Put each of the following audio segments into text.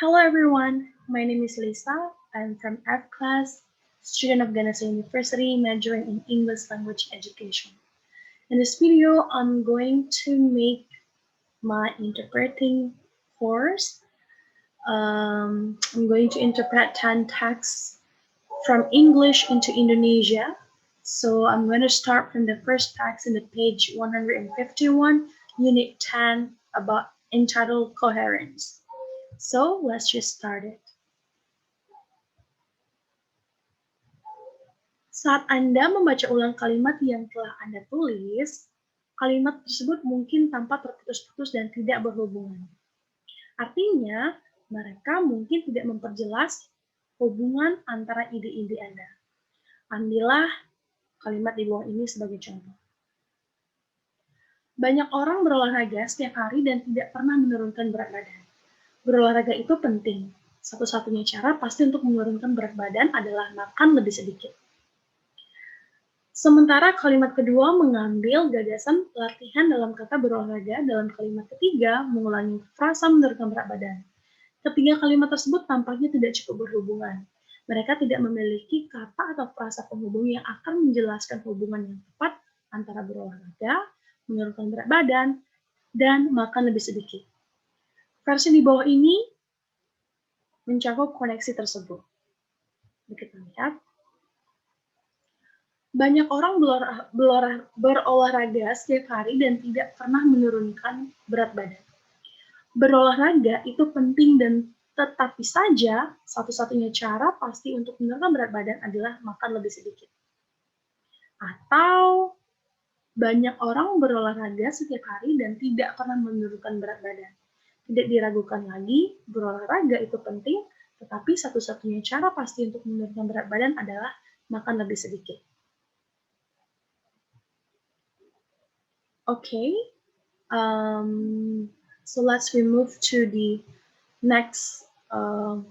Hello everyone, my name is Lisa. I'm from F class, student of Ganesha University, majoring in English language education. In this video, I'm going to make my interpreting course. I'm going to interpret 10 texts from English into Indonesia. So I'm going to start from the first text in the page 151, unit 10, entitled coherence. So let's just start it. Saat Anda membaca ulang kalimat yang telah Anda tulis, kalimat tersebut mungkin tampak terputus-putus dan tidak berhubungan. Artinya, mereka mungkin tidak memperjelas hubungan antara ide-ide Anda. Ambillah kalimat di bawah ini sebagai contoh. Banyak orang berolahraga setiap hari dan tidak pernah menurunkan berat badan. Berolahraga itu penting. Satu-satunya cara pasti untuk menurunkan berat badan adalah makan lebih sedikit. Sementara kalimat kedua mengambil gagasan latihan dalam kata berolahraga, dalam kalimat ketiga mengulangi frasa menurunkan berat badan. Ketiga kalimat tersebut tampaknya tidak cukup berhubungan. Mereka tidak memiliki kata atau frasa penghubung yang akan menjelaskan hubungan yang tepat antara berolahraga, menurunkan berat badan, dan makan lebih sedikit. Versi di bawah ini mencakup koneksi tersebut. Kita lihat. Banyak orang berolahraga setiap hari dan tidak pernah menurunkan berat badan. Berolahraga itu penting dan tetapi saja satu-satunya cara pasti untuk menurunkan berat badan adalah makan lebih sedikit. Atau banyak orang berolahraga setiap hari dan tidak pernah menurunkan berat badan. Tidak diragukan lagi, berolahraga itu penting, tetapi satu-satunya cara pasti untuk menurunkan berat badan adalah makan lebih sedikit. Okay, so let's move to the next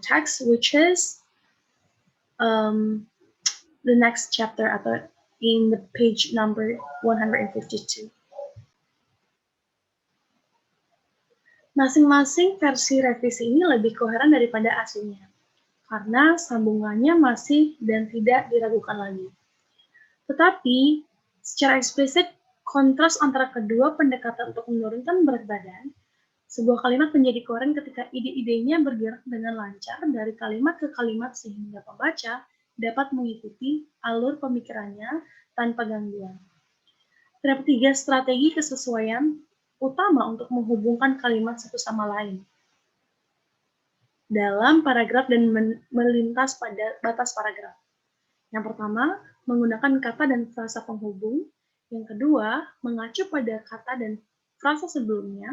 text, which is the next chapter atau in the page number 152. Masing-masing versi revisi ini lebih koheren daripada aslinya, karena sambungannya masih dan tidak diragukan lagi. Tetapi, secara eksplisit, kontras antara kedua pendekatan untuk menurunkan berat badan, sebuah kalimat menjadi koheren ketika ide-idenya bergerak dengan lancar dari kalimat ke kalimat sehingga pembaca dapat mengikuti alur pemikirannya tanpa gangguan. Terdapat 3 strategi kesesuaian utama untuk menghubungkan kalimat satu sama lain dalam paragraf dan melintas pada batas paragraf. Yang pertama, menggunakan kata dan frasa penghubung. Yang kedua, mengacu pada kata dan frasa sebelumnya,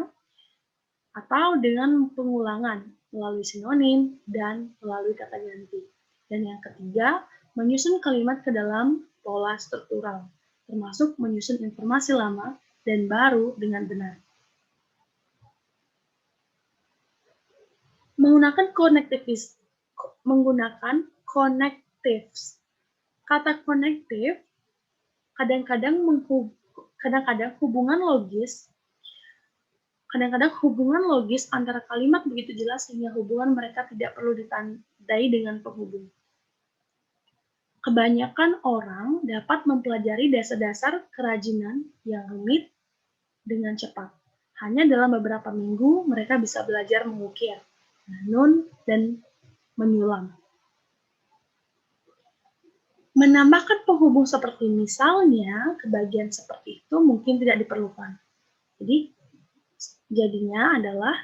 atau dengan pengulangan melalui sinonim dan melalui kata ganti. Dan yang ketiga, menyusun kalimat ke dalam pola struktural, termasuk menyusun informasi lama dan baru dengan benar. Menggunakan connectives. Kata connective kadang-kadang hubungan logis antara kalimat begitu jelas sehingga hubungan mereka tidak perlu ditandai dengan penghubung. Kebanyakan orang dapat mempelajari dasar-dasar kerajinan yang rumit dengan cepat. Hanya dalam beberapa minggu mereka bisa belajar mengukir, menenun, dan menyulam. Menambahkan penghubung seperti misalnya ke bagian seperti itu mungkin tidak diperlukan. Jadinya adalah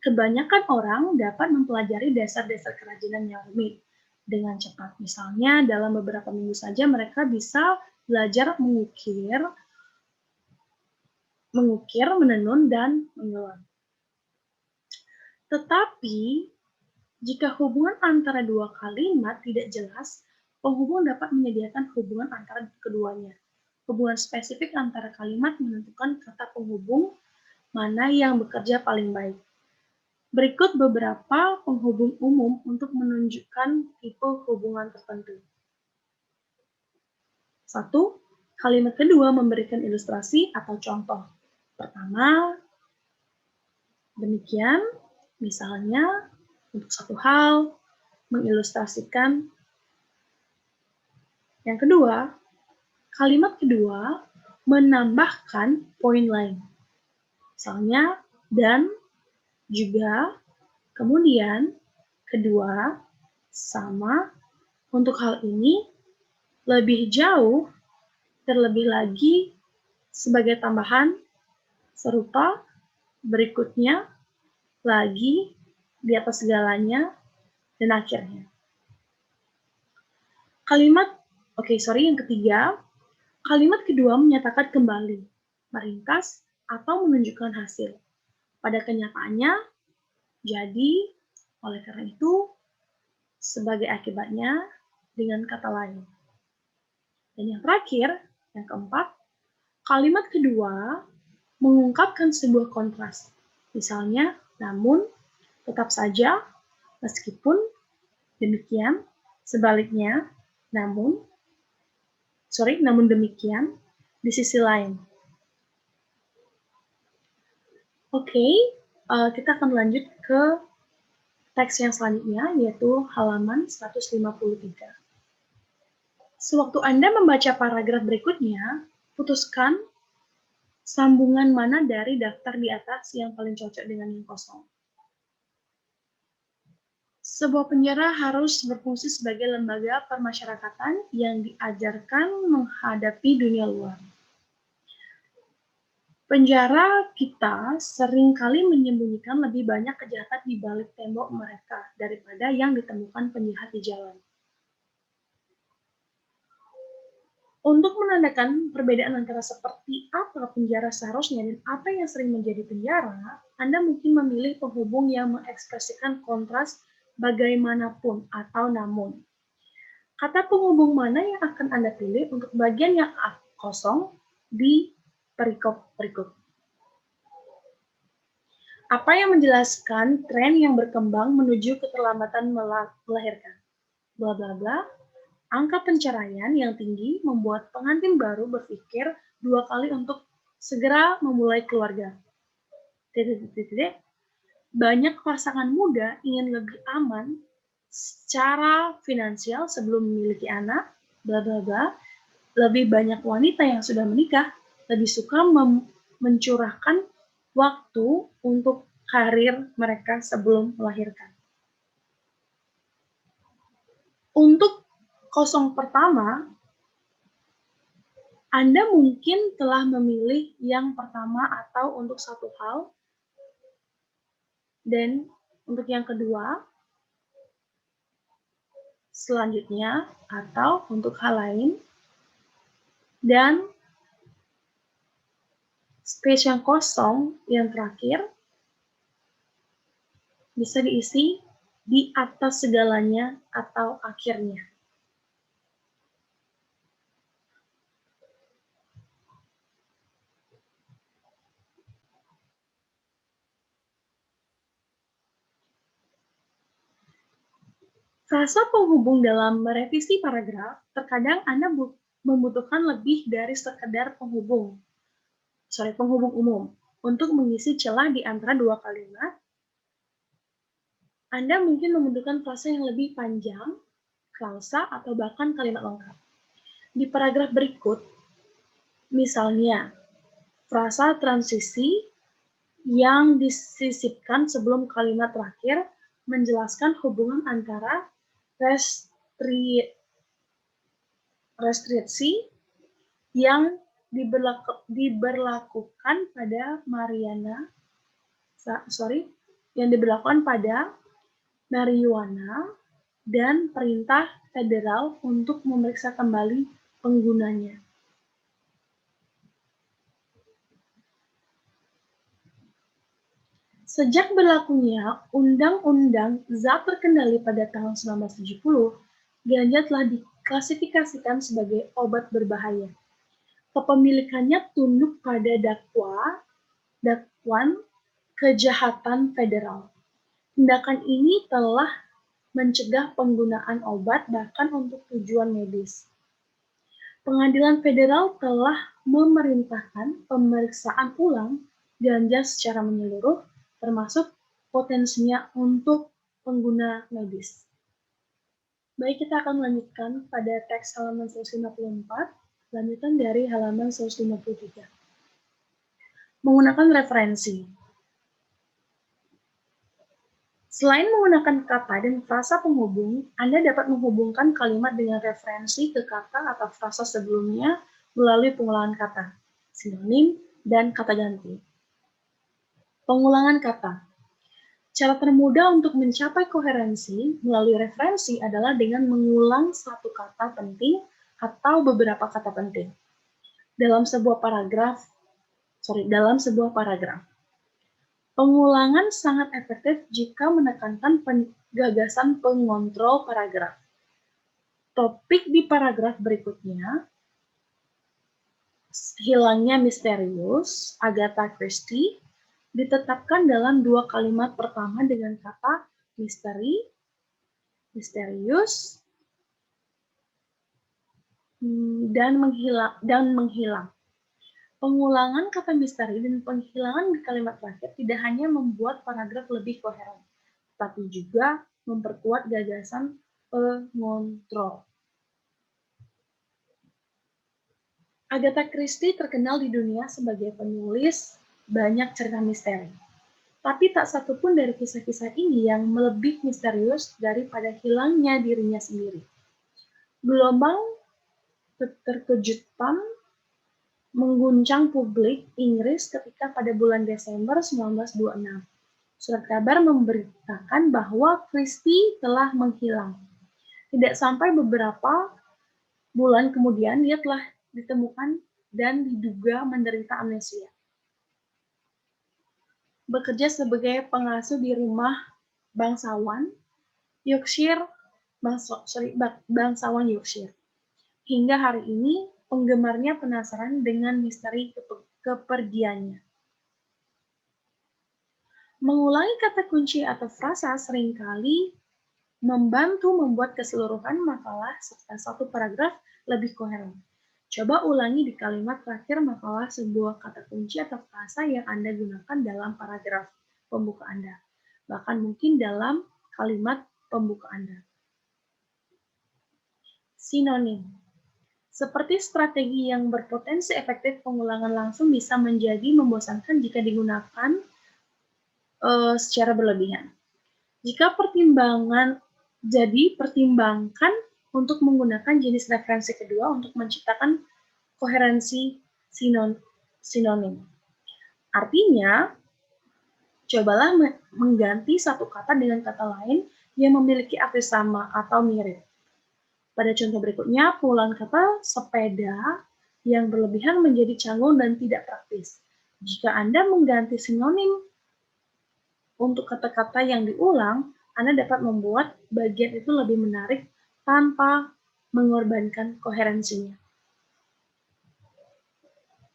kebanyakan orang dapat mempelajari dasar-dasar kerajinan yang rumit dengan cepat. Misalnya dalam beberapa minggu saja mereka bisa belajar mengukir, menenun, dan menyulam. Tetapi jika hubungan antara dua kalimat tidak jelas, penghubung dapat menyediakan hubungan antara keduanya. Hubungan spesifik antara kalimat menentukan kata penghubung mana yang bekerja paling baik. Berikut beberapa penghubung umum untuk menunjukkan tipe hubungan tertentu. 1. Kalimat kedua memberikan ilustrasi atau contoh. Pertama, demikian, misalnya, untuk satu hal, mengilustrasikan. Yang kedua, kalimat kedua menambahkan poin lain. Misalnya, dan, juga, kemudian, kedua, sama. Untuk hal ini, lebih jauh, terlebih lagi, sebagai tambahan, serupa, berikutnya, lagi, di atas segalanya, dan akhirnya. Yang ketiga, kalimat kedua menyatakan kembali, meringkas, atau menunjukkan hasil. Pada kenyataannya, jadi, oleh karena itu, sebagai akibatnya, dengan kata lain. Dan yang terakhir, yang keempat, kalimat kedua mengungkapkan sebuah kontras. Misalnya, namun, tetap saja, meskipun, demikian, sebaliknya, namun demikian, di sisi lain. Oke, kita akan lanjut ke teks yang selanjutnya, yaitu halaman 153. Sewaktu Anda membaca paragraf berikutnya, putuskan sambungan mana dari daftar di atas yang paling cocok dengan yang kosong. Sebuah penjara harus berfungsi sebagai lembaga permasyarakatan yang diajarkan menghadapi dunia luar. Penjara kita seringkali menyembunyikan lebih banyak kejahatan di balik tembok mereka daripada yang ditemukan penjahat di jalan. Untuk menandakan perbedaan antara seperti apa penjara seharusnya dan apa yang sering menjadi penjara, Anda mungkin memilih penghubung yang mengekspresikan kontras bagaimanapun atau namun. Kata penghubung mana yang akan Anda pilih untuk bagian yang kosong di perikop berikut? Apa yang menjelaskan tren yang berkembang menuju keterlambatan melahirkan? Bla bla bla. Angka penceraian yang tinggi membuat pengantin baru berpikir 2 kali untuk segera memulai keluarga. Banyak pasangan muda ingin lebih aman secara finansial sebelum memiliki anak, bla bla bla. Lebih banyak wanita yang sudah menikah lebih suka mencurahkan waktu untuk karir mereka sebelum melahirkan. Untuk kosong pertama, Anda mungkin telah memilih yang pertama atau untuk satu hal, dan untuk yang kedua, selanjutnya, atau untuk hal lain, dan space yang kosong yang terakhir bisa diisi di atas segalanya atau akhirnya. Frasa penghubung dalam merevisi paragraf, terkadang Anda membutuhkan lebih dari sekedar penghubung umum. Untuk mengisi celah di antara dua kalimat, Anda mungkin membutuhkan frasa yang lebih panjang, klausa, atau bahkan kalimat lengkap. Di paragraf berikut, misalnya, frasa transisi yang disisipkan sebelum kalimat terakhir menjelaskan hubungan antara restriksi yang diberlakukan pada marijuana dan perintah federal untuk memeriksa kembali penggunanya. Sejak berlakunya Undang-Undang Zat terkendali pada tahun 1970, ganja telah diklasifikasikan sebagai obat berbahaya. Kepemilikannya tunduk pada dakwaan kejahatan federal. Tindakan ini telah mencegah penggunaan obat bahkan untuk tujuan medis. Pengadilan federal telah memerintahkan pemeriksaan ulang ganja secara menyeluruh, termasuk potensinya untuk pengguna medis. Baik, kita akan melanjutkan pada teks halaman 154, lanjutan dari halaman 153. Menggunakan referensi. Selain menggunakan kata dan frasa penghubung, Anda dapat menghubungkan kalimat dengan referensi ke kata atau frasa sebelumnya melalui pengulangan kata, sinonim, dan kata ganti. Pengulangan kata. Cara termudah untuk mencapai koherensi melalui referensi adalah dengan mengulang satu kata penting atau beberapa kata penting dalam sebuah paragraf. Pengulangan sangat efektif jika menekankan gagasan pengontrol paragraf. Topik di paragraf berikutnya, hilangnya misterius, Agatha Christie, ditetapkan dalam dua kalimat pertama dengan kata misteri, misterius, dan menghilang. Pengulangan kata misteri dan penghilangan di kalimat terakhir tidak hanya membuat paragraf lebih koheren, tapi juga memperkuat gagasan pengontrol. Agatha Christie terkenal di dunia sebagai penulis banyak cerita misteri. Tapi tak satu pun dari kisah-kisah ini yang lebih misterius daripada hilangnya dirinya sendiri. Gelombang keterkejutan mengguncang publik Inggris ketika pada bulan Desember 1926. Surat kabar memberitakan bahwa Christie telah menghilang. Tidak sampai beberapa bulan kemudian dia telah ditemukan dan diduga menderita amnesia. Bekerja sebagai pengasuh di rumah bangsawan Yorkshire. Hingga hari ini penggemarnya penasaran dengan misteri kepergiannya. Mengulangi kata kunci atau frasa seringkali membantu membuat keseluruhan makalah serta satu paragraf lebih koheren. Coba ulangi di kalimat terakhir makalah sebuah kata kunci atau frasa yang Anda gunakan dalam paragraf pembuka Anda, bahkan mungkin dalam kalimat pembuka Anda. Sinonim. Seperti strategi yang berpotensi efektif, pengulangan langsung bisa menjadi membosankan jika digunakan secara berlebihan. Pertimbangkan untuk menggunakan jenis referensi kedua untuk menciptakan koherensi sinonim. Artinya, cobalah mengganti satu kata dengan kata lain yang memiliki arti sama atau mirip. Pada contoh berikutnya, pengulangan kata sepeda yang berlebihan menjadi canggung dan tidak praktis. Jika Anda mengganti sinonim untuk kata-kata yang diulang, Anda dapat membuat bagian itu lebih menarik tanpa mengorbankan koherensinya.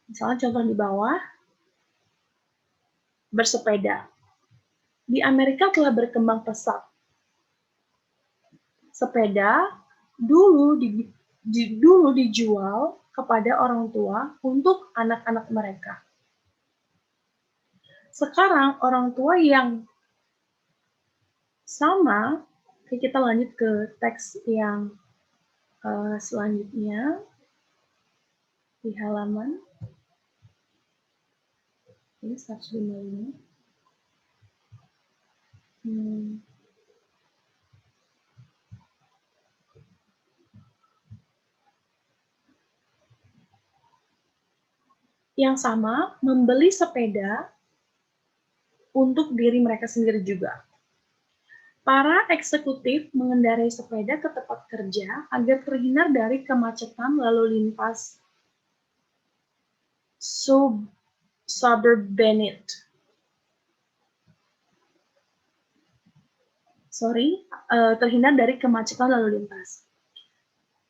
Misalnya contoh di bawah, bersepeda. Di Amerika telah berkembang pesat. Sepeda dulu dijual kepada orang tua untuk anak-anak mereka. Sekarang orang tua yang sama, kita lanjut ke teks yang selanjutnya di halaman ini 155. Yang sama membeli sepeda untuk diri mereka sendiri juga. Para eksekutif mengendarai sepeda ke tempat kerja agar terhindar dari kemacetan lalu lintas suburbanite. Terhindar dari kemacetan lalu lintas.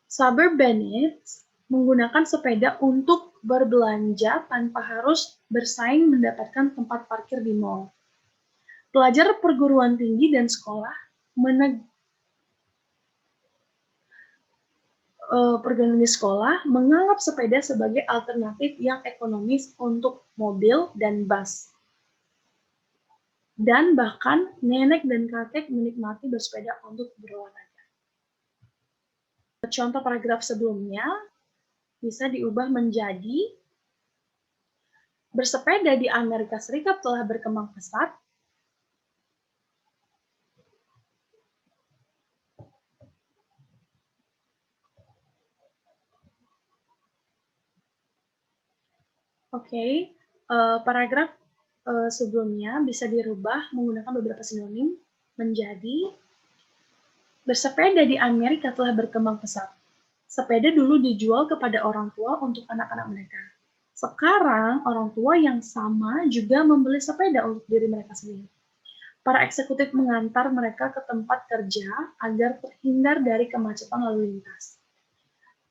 Suburbanites menggunakan sepeda untuk berbelanja tanpa harus bersaing mendapatkan tempat parkir di mal. Pelajar perguruan tinggi dan sekolah menganggap sepeda sebagai alternatif yang ekonomis untuk mobil dan bus. dan bahkan nenek dan kakek menikmati bersepeda untuk berolahraga. Contoh paragraf sebelumnya bisa diubah menjadi bersepeda di Amerika Serikat telah berkembang pesat. Oke, paragraf sebelumnya bisa dirubah menggunakan beberapa sinonim menjadi bersepeda di Amerika telah berkembang pesat. Sepeda dulu dijual kepada orang tua untuk anak-anak mereka. Sekarang, orang tua yang sama juga membeli sepeda untuk diri mereka sendiri. Para eksekutif mengantar mereka ke tempat kerja agar terhindar dari kemacetan lalu lintas.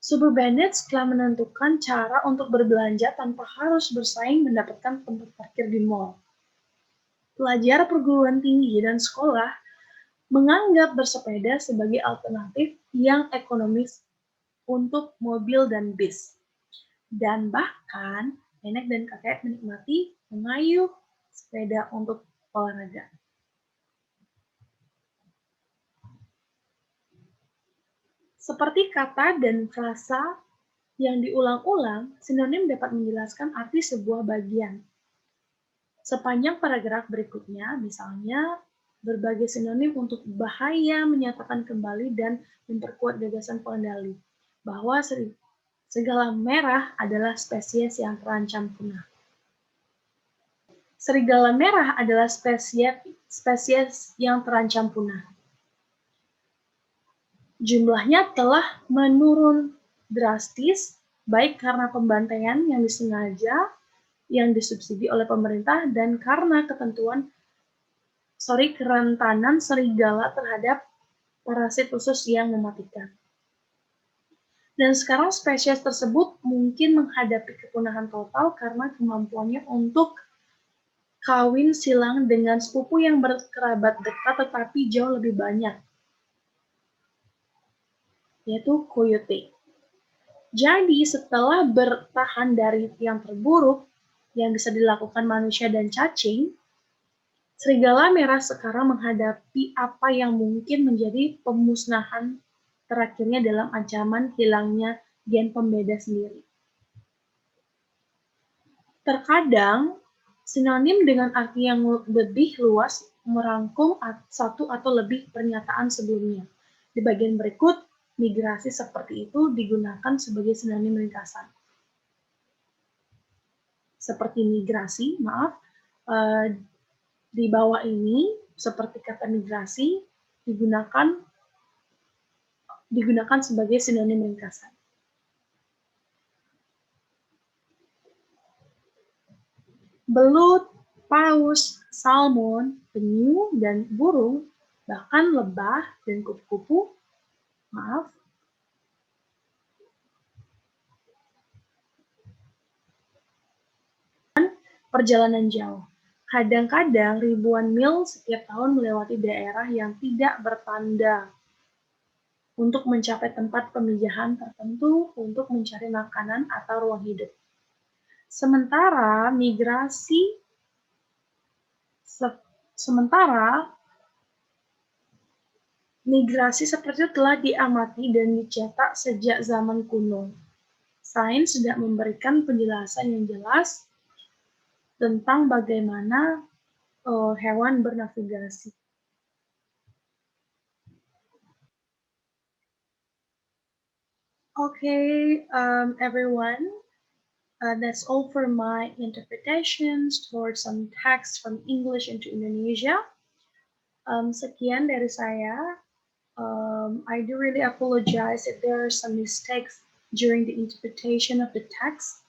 Subuh Bandit telah menentukan cara untuk berbelanja tanpa harus bersaing mendapatkan tempat parkir di mall. Pelajar perguruan tinggi dan sekolah menganggap bersepeda sebagai alternatif yang ekonomis untuk mobil dan bis. Dan bahkan nenek dan kakek menikmati mengayuh sepeda untuk olahraga. Seperti kata dan frasa yang diulang-ulang, sinonim dapat menjelaskan arti sebuah bagian. Sepanjang paragraf berikutnya, misalnya, berbagai sinonim untuk bahaya menyatakan kembali dan memperkuat gagasan pengendali bahwa serigala merah adalah spesies yang terancam punah. Serigala merah adalah spesies yang terancam punah. Jumlahnya telah menurun drastis, baik karena pembantaian yang disengaja yang disubsidi oleh pemerintah dan karena kerentanan serigala terhadap parasit usus yang mematikan. Dan sekarang spesies tersebut mungkin menghadapi kepunahan total karena kemampuannya untuk kawin silang dengan sepupu yang berkerabat dekat tetapi jauh lebih banyak, yaitu coyote. Jadi setelah bertahan dari yang terburuk yang bisa dilakukan manusia dan cacing, serigala merah sekarang menghadapi apa yang mungkin menjadi pemusnahan terakhirnya dalam ancaman hilangnya gen pembeda sendiri. Terkadang, sinonim dengan arti yang lebih luas merangkum satu atau lebih pernyataan sebelumnya. Di bagian berikut, migrasi seperti itu digunakan sebagai sinonim ringkasan. Seperti migrasi, di bawah ini, seperti kata migrasi, digunakan sebagai sinonim ringkasan. Belut, paus, salmon, penyu, dan burung, bahkan lebah dan kupu-kupu, perjalanan jauh. Kadang-kadang ribuan mil setiap tahun melewati daerah yang tidak bertanda untuk mencapai tempat pemijahan tertentu untuk mencari makanan atau ruang hidup. Sementara migrasi seperti itu telah diamati dan dicetak sejak zaman kuno. Sains sudah memberikan penjelasan yang jelas tentang bagaimana hewan bernavigasi. Okay, everyone, that's all for my interpretations towards some text from English into Indonesia. Sekian dari saya. I do really apologize if there are some mistakes during the interpretation of the text,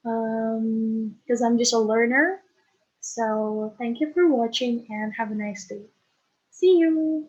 because I'm just a learner. So thank you for watching and have a nice day. See you!